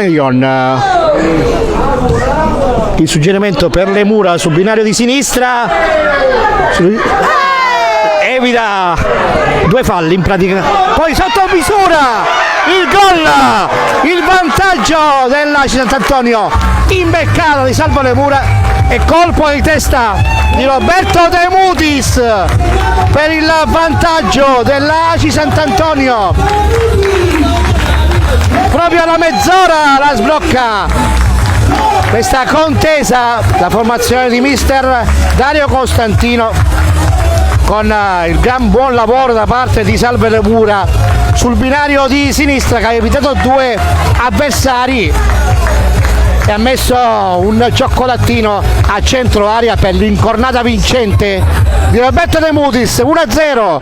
Marion. Il suggerimento per le mura sul binario di sinistra. Evita due falli in pratica. Poi sotto misura il gol, il vantaggio dell'Aci Sant'Antonio, imbeccato di Salvo Le Mura e colpo di testa di Roberto De Mutis per il vantaggio dell'Aci Sant'Antonio. Proprio alla mezz'ora la sblocca questa contesa, la formazione di mister Dario Costantino, con il gran buon lavoro da parte di Salvo Le Mura sul binario di sinistra, che ha evitato due avversari e ha messo un cioccolatino a centro area per l'incornata vincente di Roberto De Mutis. 1-0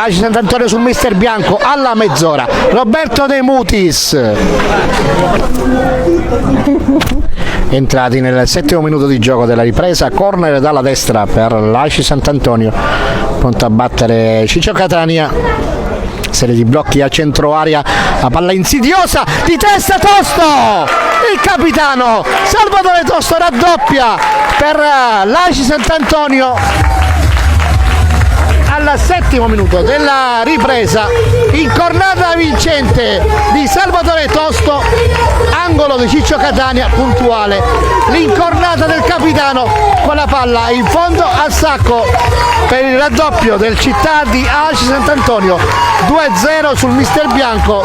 Aci Sant'Antonio sul mister bianco alla mezz'ora. Roberto De Mutis. Entrati nel 7° minuto di gioco della ripresa, corner dalla destra per l'Aci Sant'Antonio, pronto a battere Ciccio Catania. Serie di blocchi a centro area, la palla insidiosa di testa, Tosto, il capitano Salvatore Tosto raddoppia per l'Aci Sant'Antonio al 7° minuto della ripresa. Incornata vincente di Salvatore Tosto, angolo di Ciccio Catania, puntuale l'incornata del capitano con la palla in fondo al sacco per il raddoppio del città di Aci Sant'Antonio. 2-0 sul mister bianco.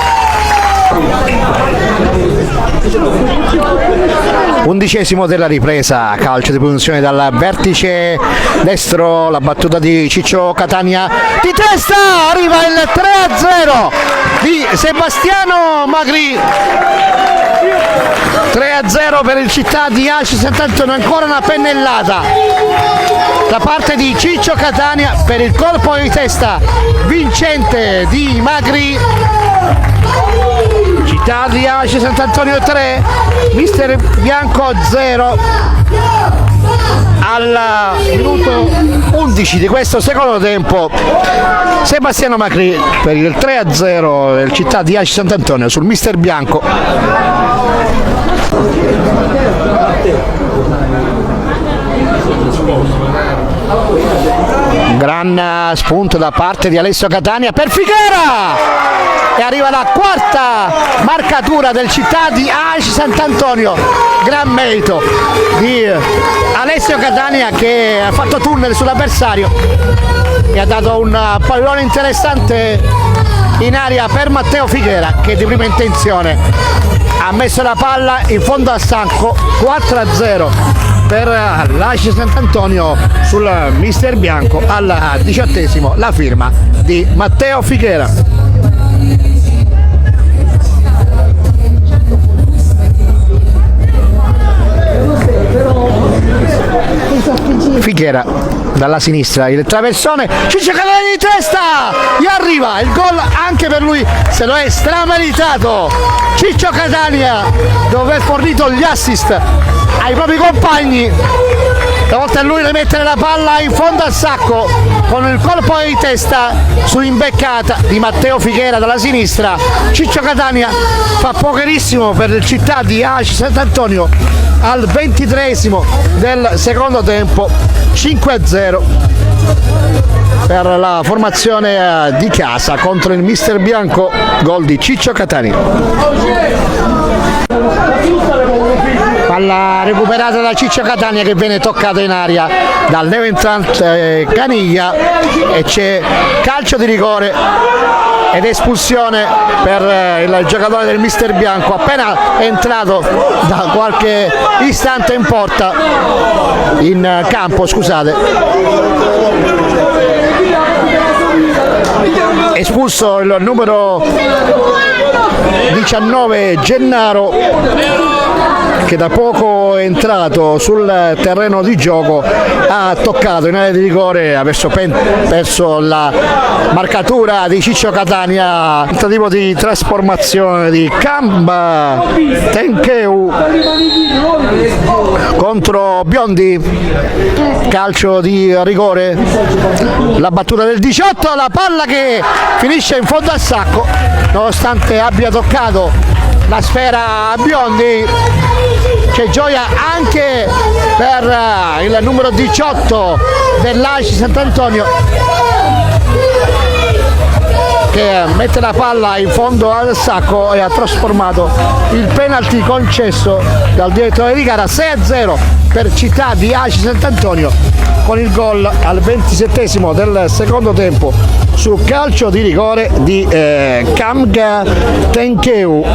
11° della ripresa, calcio di punizione dal vertice destro, la battuta di Ciccio Catania di testa, arriva il 3-0 di Sebastiano Magri. 3-0 per il città di Aci Sant'Antonio, ancora una pennellata da parte di Ciccio Catania per il colpo di testa vincente di Magri. Città di Aci Sant'Antonio 3, mister bianco 0 al minuto 11 di questo secondo tempo. Sebastiano Macri per il 3-0 del città di Aci Sant'Antonio sul mister bianco. Gran spunto da parte di Alessio Catania per Figuera e arriva la quarta marcatura del città di Aci Sant'Antonio. Gran merito di Alessio Catania, che ha fatto tunnel sull'avversario e ha dato un pallone interessante in aria per Matteo Figuera, che di prima intenzione ha messo la palla in fondo al sacco. 4-0 per l'Aci Sant'Antonio sul mister bianco al 18°, la firma di Matteo Figuera. Figuera dalla sinistra, il traversone, Ciccio Catania di testa, gli arriva il gol anche per lui, se lo è strameritato Ciccio Catania, dove ha fornito gli assist ai propri compagni. Stavolta è lui a mettere la palla in fondo al sacco con il colpo di testa su imbeccata di Matteo Figuera dalla sinistra. Ciccio Catania fa pocherissimo per il città di Aci Sant'Antonio al 23° del secondo tempo. 5-0 per la formazione di casa contro il mister bianco, gol di Ciccio Catania. Palla recuperata da Ciccio Catania, che viene toccata in aria dal neoentrante Caniglia e c'è calcio di rigore ed espulsione per il giocatore del mister bianco, appena entrato da qualche istante in porta, in campo, scusate. Espulso il numero 19 Gennaro, che da poco è entrato sul terreno di gioco, ha toccato in area di rigore, ha perso la marcatura di Ciccio Catania. Tentativo di trasformazione di Kamba Tenkeu contro Biondi, calcio di rigore, la battuta del 18, la palla che finisce in fondo al sacco nonostante abbia toccato la sfera a Biondi. C'è gioia anche per il numero 18 dell'Aci Sant'Antonio, che mette la palla in fondo al sacco e ha trasformato il penalty concesso dal direttore di gara. 6-0 per Città di Aci Sant'Antonio, con il gol al 27esimo del secondo tempo su calcio di rigore di Kamga Tenkeu.